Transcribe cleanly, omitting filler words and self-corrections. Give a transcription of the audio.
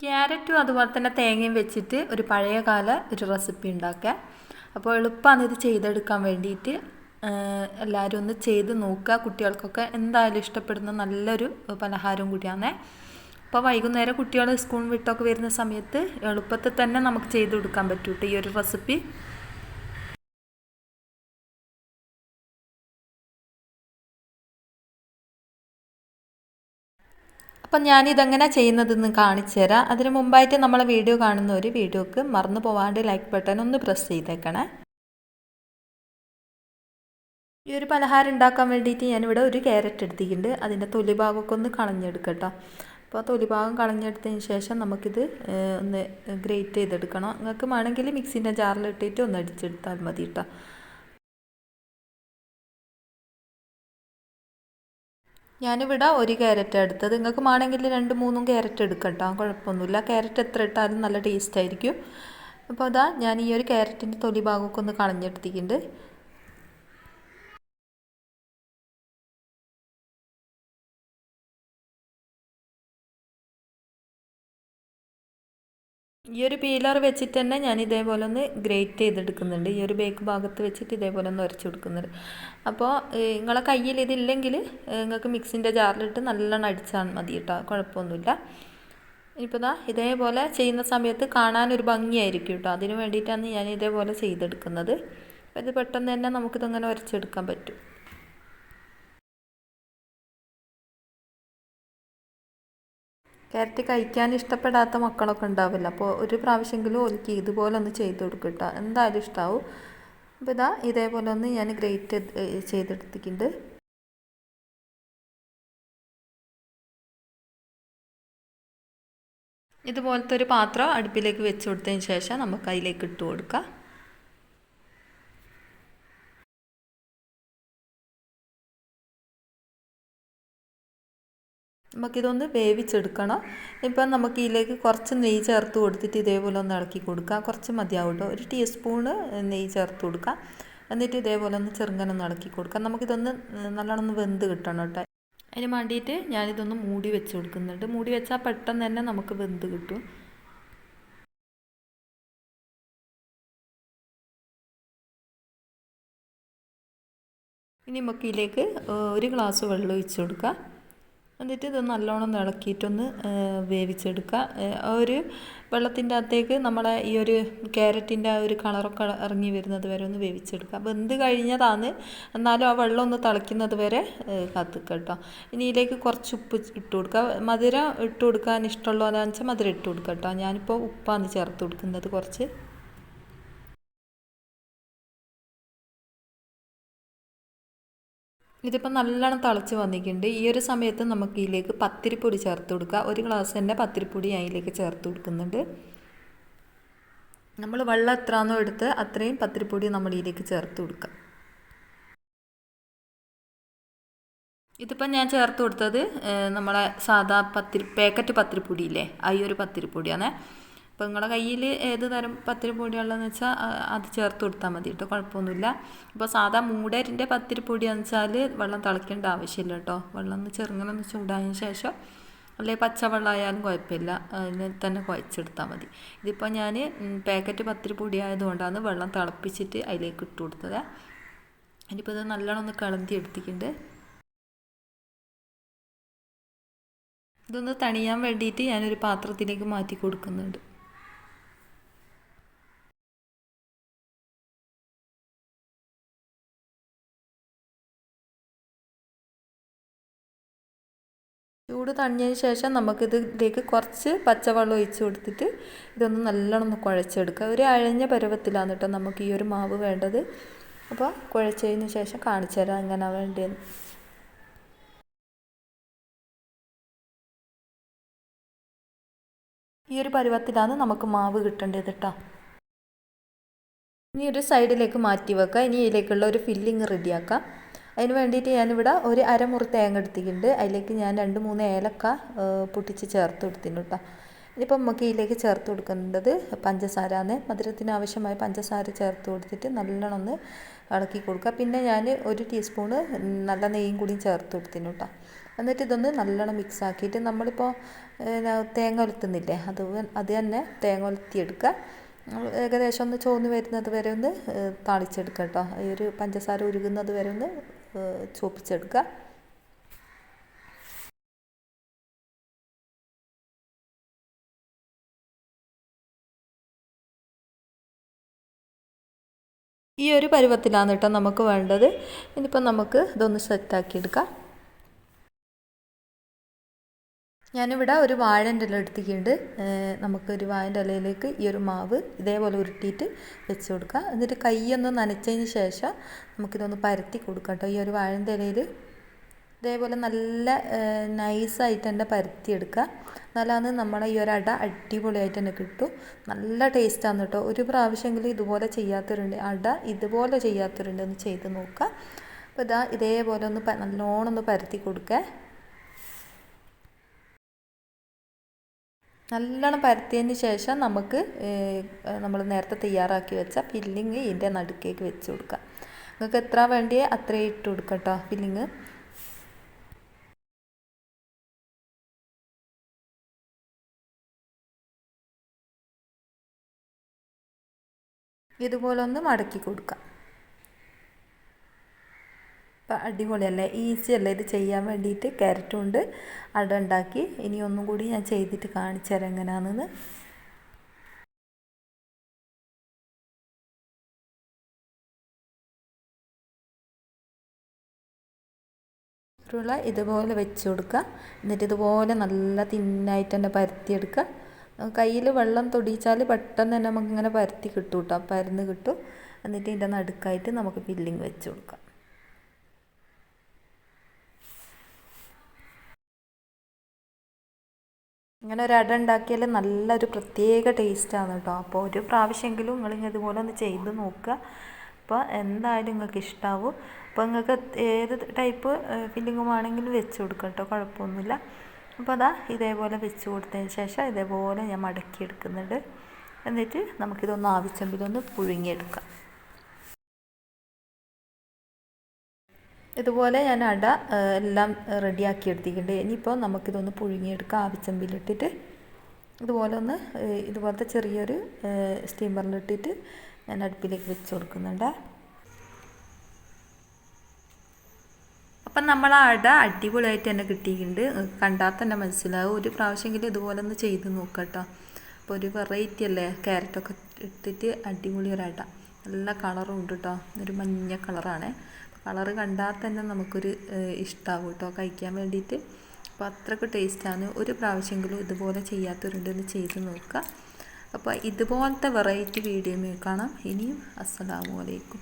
ക്യാരറ്റും അതുപോലെ തന്നെ തേങ്ങയും വെച്ചിട്ട് ഒരു പഴയകാല ഒരു റെസിപ്പി ഉണ്ടാക്കുക. അപ്പോൾ എളുപ്പമാണ് ഇത് ചെയ്തെടുക്കാൻ വേണ്ടിയിട്ട്. എല്ലാവരും ഒന്ന് ചെയ്ത് നോക്കുക. കുട്ടികൾക്കൊക്കെ എന്തായാലും ഇഷ്ടപ്പെടുന്ന നല്ലൊരു പലഹാരം കൂടിയാണ്. അപ്പോൾ വൈകുന്നേരം കുട്ടികൾ സ്കൂൾ വിട്ടൊക്കെ വരുന്ന സമയത്ത് എളുപ്പത്തിൽ തന്നെ നമുക്ക് ചെയ്ത് കൊടുക്കാൻ പറ്റൂട്ടോ ഈ ഒരു റെസിപ്പി. അപ്പം ഞാനിതെങ്ങനെ ചെയ്യുന്നതെന്ന് കാണിച്ചു തരാം. അതിന് മുമ്പായിട്ട് നമ്മളെ വീഡിയോ കാണുന്ന ഒരു വീഡിയോക്ക് മറന്നു പോവാണ്ട് ലൈക്ക് ബട്ടൺ ഒന്ന് പ്രസ് ചെയ്തേക്കണേ. ഈ ഒരു പലഹാരം ഉണ്ടാക്കാൻ വേണ്ടിയിട്ട് ഞാനിവിടെ ഒരു ക്യാരറ്റ് എടുത്തിട്ടുണ്ട്. അതിൻ്റെ തൊലി ഭാഗമൊക്കെ ഒന്ന് കളഞ്ഞെടുക്കട്ടോ. അപ്പോൾ ആ തൊലി ഭാഗം കളഞ്ഞെടുത്തതിന് ശേഷം നമുക്കിത് ഒന്ന് ഗ്രേറ്റ് ചെയ്തെടുക്കണം. നിങ്ങൾക്ക് വേണമെങ്കിൽ മിക്സിൻ്റെ ജാറിലിട്ടിട്ട് ഒന്ന് അടിച്ചെടുത്താൽ മതി കേട്ടോ. ഞാനിവിടെ ഒരു ക്യാരറ്റ് എടുത്തത്. നിങ്ങൾക്ക് വേണമെങ്കിൽ 2-3 ക്യാരറ്റ് എടുക്കട്ടോ, കുഴപ്പമൊന്നുമില്ല. ക്യാരറ്റ് എത്ര ഇട്ടാലും നല്ല ടേസ്റ്റ് ആയിരിക്കും. അപ്പോൾ അതാ ഞാൻ ഈ ഒരു ക്യാരറ്റിൻ്റെ തൊലി ഭാഗമൊക്കെ ഒന്ന് കളഞ്ഞെടുത്തിട്ടുണ്ട്. ഈ ഒരു പീലർ വെച്ചിട്ട് തന്നെ ഞാൻ ഇതേപോലെ ഒന്ന് ഗ്രേറ്റ് ചെയ്തെടുക്കുന്നുണ്ട്. ഈ ഒരു ബേക്ക് ഭാഗത്ത് വെച്ചിട്ട് ഇതേപോലെ ഒന്ന് ഉരച്ചു കൊടുക്കുന്നുണ്ട്. അപ്പോൾ നിങ്ങളെ കയ്യിൽ ഇതില്ലെങ്കിൽ നിങ്ങൾക്ക് മിക്സിൻ്റെ ജാറിലിട്ട് നല്ലോണം അടിച്ചാൽ മതി കേട്ടോ, കുഴപ്പമൊന്നുമില്ല. ഇപ്പോൾ ദാ ഇതേപോലെ ചെയ്യുന്ന സമയത്ത് കാണാനൊരു ഭംഗിയായിരിക്കും കേട്ടോ. അതിന് വേണ്ടിയിട്ടാണ് ഞാൻ ഇതേപോലെ ചെയ്തെടുക്കുന്നത്. ഇത് പെട്ടെന്ന് തന്നെ നമുക്കിതങ്ങനെ ഉരച്ചെടുക്കാൻ പറ്റും. ക്യാരറ്റ് കഴിക്കാൻ ഇഷ്ടപ്പെടാത്ത മക്കളൊക്കെ ഉണ്ടാവില്ല. അപ്പോൾ ഒരു പ്രാവശ്യമെങ്കിലും ഓൽക്ക് ഇതുപോലെ ഒന്ന് ചെയ്ത് കൊടുക്കും കേട്ടോ, എന്തായാലും ഇഷ്ടമാവും. അപ്പോൾ ഇതാ ഇതേപോലെ ഒന്ന് ഞാൻ ഗ്രേറ്റ് ചെയ്തെടുത്തിട്ടുണ്ട്. ഇതുപോലത്തെ ഒരു പാത്രം അടുപ്പിലേക്ക് വെച്ച് കൊടുത്തതിന് ശേഷം നമുക്ക് അതിലേക്ക് ഇട്ട് കൊടുക്കാം. നമുക്കിതൊന്ന് വേവിച്ചെടുക്കണം. ഇപ്പം നമുക്ക് ഇതിലേക്ക് കുറച്ച് നെയ്യ് ചേർത്ത് കൊടുത്തിട്ട് ഇതേപോലെ ഒന്ന് ഇളക്കി കൊടുക്കുക. കുറച്ച് മതിയാവും കേട്ടോ, 1 ടീസ്പൂണ് നെയ്യ് ചേർത്ത് കൊടുക്കുക. എന്നിട്ട് ഇതേപോലെ ഒന്ന് ചെറുങ്ങനെ ഒന്ന് ഇളക്കി കൊടുക്കുക. നമുക്കിതൊന്ന് നല്ലോണം ഒന്ന് വെന്ത് കിട്ടണം കേട്ടോ. അതിന് വേണ്ടിയിട്ട് ഞാനിതൊന്ന് മൂടി വെച്ച് കൊടുക്കുന്നുണ്ട്. മൂടി വെച്ചാൽ പെട്ടെന്ന് തന്നെ നമുക്ക് വെന്ത് കിട്ടും. ഇനി നമുക്ക് ഇതിലേക്ക് 1 ഗ്ലാസ് വെള്ളം ഒഴിച്ച് കൊടുക്കുക. എന്നിട്ട് ഇത് നല്ലോണം ഇളക്കിയിട്ടൊന്ന് വേവിച്ചെടുക്കുക. ഒരു വെള്ളത്തിൻ്റെ അകത്തേക്ക് നമ്മളെ ഈ ഒരു ക്യാരറ്റിൻ്റെ ആ ഒരു കളറൊക്കെ ഇറങ്ങി വരുന്നത് വരെ ഒന്ന് വേവിച്ചെടുക്കുക. വെന്ത് കഴിഞ്ഞതാണ്, എന്നാലും ആ വെള്ളം ഒന്ന് തിളയ്ക്കുന്നത് വരെ കാത്തിക്കുക കേട്ടോ. ഇനി ഇതിലേക്ക് കുറച്ച് ഉപ്പ് ഇട്ട് കൊടുക്കുക. മധുരം ഇട്ട് കൊടുക്കാൻ ഇഷ്ടമുള്ളതെന്ന് വെച്ചാൽ മധുരം ഇട്ട് കൊടുക്കുക കേട്ടോ. ഞാനിപ്പോൾ ഉപ്പാണ് ചേർത്ത് കൊടുക്കുന്നത് കുറച്ച്. ഇതിപ്പോൾ നല്ലോണം തിളച്ച് വന്നിട്ടുണ്ട്. ഈ ഒരു സമയത്ത് നമുക്ക് ഇതിലേക്ക് പത്തിരിപ്പൊടി ചേർത്ത് കൊടുക്കുക. 1 ഗ്ലാസ് തന്നെ പത്തിരിപ്പൊടി അതിലേക്ക് ചേർത്ത് കൊടുക്കുന്നുണ്ട്. നമ്മൾ വെള്ളം എത്രയാണോ എടുത്ത് അത്രയും പത്തിരിപ്പൊടി നമ്മൾ ഇതിലേക്ക് ചേർത്ത് കൊടുക്കുക. ഇതിപ്പം ഞാൻ ചേർത്ത് കൊടുത്തത് നമ്മളെ സാധാ പാക്കറ്റ് പത്തിരിപ്പൊടിയില്ലേ, ആ ഈ ഒരു പത്തിരിപ്പൊടിയാണ്. അപ്പോൾ നിങ്ങളുടെ കയ്യിൽ ഏത് തരം പത്തിരിപ്പൊടിയുള്ളതെന്ന് വെച്ചാൽ അത് ചേർത്ത് കൊടുത്താൽ മതി കേട്ടോ, കുഴപ്പമൊന്നുമില്ല. അപ്പോൾ സാധാ മൂടരിൻ്റെ പത്തിരിപ്പൊടിയാണെന്ന് വെച്ചാൽ വെള്ളം തിളയ്ക്കേണ്ട ആവശ്യമില്ല കേട്ടോ. വെള്ളം ഒന്ന് ചെറുങ്ങനെ ചൂടായതിന് ശേഷം, അല്ലെങ്കിൽ പച്ചവെള്ളമായാലും കുഴപ്പമില്ല, അതിന് തന്നെ കുഴച്ചെടുത്താൽ മതി. ഇതിപ്പോൾ ഞാൻ പാക്കറ്റ് പത്തിരിപ്പൊടി ആയതുകൊണ്ടാണ് വെള്ളം തിളപ്പിച്ചിട്ട് അതിലേക്ക് ഇട്ട് കൊടുത്തത്. ഇനിയിപ്പോൾ ഇത് നല്ലോണം ഒന്ന് കളന്തി എടുത്തിട്ടുണ്ട്. ഇതൊന്ന് തണിയാൻ വേണ്ടിയിട്ട് ഞാനൊരു പാത്രത്തിലേക്ക് മാറ്റി കൊടുക്കുന്നുണ്ട്. ചൂട് തണിഞ്ഞതിന് ശേഷം നമുക്കിതിലേക്ക് കുറച്ച് പച്ചവെള്ളം ഒഴിച്ച് കൊടുത്തിട്ട് ഇതൊന്ന് നല്ലോണം ഒന്ന് കുഴച്ചെടുക്കുക. ഒരു അഴഞ്ഞ പരുവത്തിലാണ് കേട്ടോ നമുക്ക് ഈ ഒരു മാവ് വേണ്ടത്. അപ്പോൾ കുഴച്ചതിന് ശേഷം കാണിച്ചു തരാം എങ്ങനെയാണ് വേണ്ടതെന്ന്. ഈ ഒരു പരുവത്തിലാണ് നമുക്ക് മാവ് കിട്ടേണ്ടത് കേട്ടോ. ഇനി ഒരു സൈഡിലേക്ക് മാറ്റി വെക്കുക. ഇനി ഇതിലേക്കുള്ള ഒരു ഫില്ലിങ് റെഡിയാക്കാം. അതിന് വേണ്ടിയിട്ട് ഞാനിവിടെ ഒരു അരമുറി തേങ്ങ എടുത്തിട്ടുണ്ട്. അതിലേക്ക് ഞാൻ 2-3 ഏലക്ക പൊട്ടിച്ച് ചേർത്ത് കൊടുത്തിട്ടുണ്ട് കേട്ടോ. ഇനിയിപ്പോൾ നമുക്ക് ഇതിലേക്ക് ചേർത്ത് കൊടുക്കേണ്ടത് പഞ്ചസാരയാണ്. മധുരത്തിന് ആവശ്യമായ പഞ്ചസാര ചേർത്ത് കൊടുത്തിട്ട് നല്ലോണം ഒന്ന് ഇളക്കി കൊടുക്കുക. പിന്നെ ഞാൻ 1 ടീസ്പൂണ് നല്ല നെയ്യും കൂടി ചേർത്ത് കൊടുത്തിട്ടുണ്ട് കേട്ടോ. എന്നിട്ട് ഇതൊന്ന് നല്ലോണം മിക്സ് ആക്കിയിട്ട് നമ്മളിപ്പോൾ തേങ്ങ ഒലത്തുന്നില്ലേ അത് തന്നെ തേങ്ങ ഒലത്തിയെടുക്കുക. ഏകദേശം ഒന്ന് ചോന്ന് വരുന്നത് വരെ ഒന്ന് താളിച്ചെടുക്കുക കേട്ടോ. ഈ ഒരു പഞ്ചസാര ഉരുകുന്നത് വരെ ഒന്ന് ചോപ്പിച്ചെടുക്കുക. ഈ ഒരു പരുവത്തിലാണ് കേട്ടോ നമുക്ക് വേണ്ടത്. ഇനിയിപ്പോൾ നമുക്ക് ഇതൊന്ന് സെറ്റാക്കി എടുക്കാം. ഞാനിവിടെ ഒരു വാഴൻ്റെ ഇല എടുത്തിട്ടുണ്ട്. നമുക്കൊരു വാഴൻ്റെ ഇലയിലേക്ക് ഈ ഒരു മാവ് ഇതേപോലെ ഉരുട്ടിയിട്ട് വെച്ച് കൊടുക്കുക. എന്നിട്ട് കൈയൊന്ന് നനച്ചതിന് ശേഷം നമുക്കിതൊന്ന് പരത്തി കൊടുക്കാം കേട്ടോ. ഈ ഒരു വാഴൻ്റെ ഇലയിൽ ഇതേപോലെ നല്ല നൈസായിട്ട് തന്നെ പരത്തിയെടുക്കുക. എന്നാലാണ് നമ്മളെ ഈ ഒരു അട അടിപൊളിയായിട്ട് തന്നെ കിട്ടും. നല്ല ടേസ്റ്റാണ് കേട്ടോ. ഒരു പ്രാവശ്യമെങ്കിലും ഇതുപോലെ ചെയ്യാത്തവരുണ്ട്, അട ഇതുപോലെ ചെയ്യാത്തവരുണ്ട്, ഒന്ന് ചെയ്ത് നോക്കുക. അപ്പോൾ ഇതേപോലെ ഒന്ന് നല്ലോണം ഒന്ന് പരത്തി കൊടുക്കുക. നല്ലോണം പരത്തിയതിന് ശേഷം നമുക്ക് നമ്മൾ നേരത്തെ തയ്യാറാക്കി വെച്ച ഫില്ലിങ് ഇതിൻ്റെ നടുക്കേക്ക് വെച്ച് കൊടുക്കുക. നിങ്ങൾക്ക് എത്ര വേണ്ടിയേ അത്രയും ഇട്ട് കൊടുക്കുക കേട്ടോ ഫില്ലിങ്. ഇതുപോലെ ഒന്ന് മടക്കി കൊടുക്കുക. അപ്പം അടിപൊളിയല്ലേ, ഈസി അല്ലേ ഇത് ചെയ്യാൻ വേണ്ടിയിട്ട്. ക്യാരറ്റ് കൊണ്ട് അട ഉണ്ടാക്കി. ഇനി ഒന്നും കൂടി ഞാൻ ചെയ്തിട്ട് കാണിച്ചു തരാം എങ്ങനെയാണെന്ന്. ഉരുള ഇതുപോലെ വെച്ച് കൊടുക്കുക. എന്നിട്ട് ഇതുപോലെ നല്ല തിന്നായിട്ട് തന്നെ പരത്തിയെടുക്കുക. കയ്യിൽ വെള്ളം തൊടിയിച്ചാൽ പെട്ടെന്ന് തന്നെ നമുക്കിങ്ങനെ പരത്തി കിട്ടും കേട്ടോ, പരന്ന് കിട്ടും. എന്നിട്ട് ഇതിൻ്റെ നടുക്കായിട്ട് നമുക്ക് ഫില്ലിങ് വെച്ച് കൊടുക്കാം. ഇങ്ങനെ ഒരു അട ഉണ്ടാക്കിയാൽ നല്ലൊരു പ്രത്യേക ടേസ്റ്റാണ് കേട്ടോ. അപ്പോൾ ഒരു പ്രാവശ്യമെങ്കിലും നിങ്ങൾ ഇതുപോലെ ഒന്ന് ചെയ്ത് നോക്കുക. അപ്പോൾ എന്തായാലും നിങ്ങൾക്ക് ഇഷ്ടമാവും. അപ്പോൾ നിങ്ങൾക്ക് ഏത് ടൈപ്പ് ഫില്ലിങ്ങും ആണെങ്കിലും വെച്ച് കൊടുക്കാം കേട്ടോ, കുഴപ്പമൊന്നുമില്ല. അപ്പോൾ ഇതേപോലെ വെച്ച് കൊടുത്തതിന് ശേഷം ഇതേപോലെ ഞാൻ മടക്കി എടുക്കുന്നുണ്ട്. എന്നിട്ട് നമുക്കിതൊന്ന് ആവശ്യമെങ്കിലൊന്ന് പുഴുങ്ങിയെടുക്കാം. ഇതുപോലെ ഞാൻ അട എല്ലാം റെഡിയാക്കി എടുത്തിട്ടുണ്ട്. ഇനിയിപ്പോൾ നമുക്കിതൊന്ന് പുഴുങ്ങിയെടുക്കാം ആവശ്യമ്പിലിട്ടിട്ട്. ഇതുപോലത്തെ ചെറിയൊരു സ്റ്റീമറിലിട്ടിട്ട് ഞാൻ അടുപ്പിലേക്ക് വെച്ച് കൊടുക്കുന്നുണ്ട്. അപ്പം നമ്മൾ അട അടിപൊളിയായിട്ട് തന്നെ കിട്ടിയിട്ടുണ്ട്. കണ്ടാൽ തന്നെ മനസ്സിലാവും. ഒരു പ്രാവശ്യമെങ്കിലും ഇതുപോലെ ഒന്ന് ചെയ്ത് നോക്കാം കേട്ടോ. അപ്പോൾ ഒരു വെറൈറ്റി അല്ലേ, ക്യാരറ്റൊക്കെ ഇട്ടിട്ട് അടിപൊളി ഒരു അട. നല്ല കളറും ഉണ്ട് കേട്ടോ, ഒരു മഞ്ഞ കളറാണ്. കളറ് കണ്ടാൽ തന്നെ നമുക്കൊരു ഇഷ്ടമാവും കേട്ടോ കഴിക്കാൻ വേണ്ടിയിട്ട്. അപ്പോൾ അത്രയ്ക്ക് ടേസ്റ്റാണ്. ഒരു പ്രാവശ്യമെങ്കിലും ഇതുപോലെ ചെയ്യാത്തവരുണ്ടെന്ന് ചെയ്ത് നോക്കുക. അപ്പോൾ ഇതുപോലത്തെ വെറൈറ്റി വീഡിയോ കാണാം. ഇനിയും അസ്സലാമു അലൈക്കും.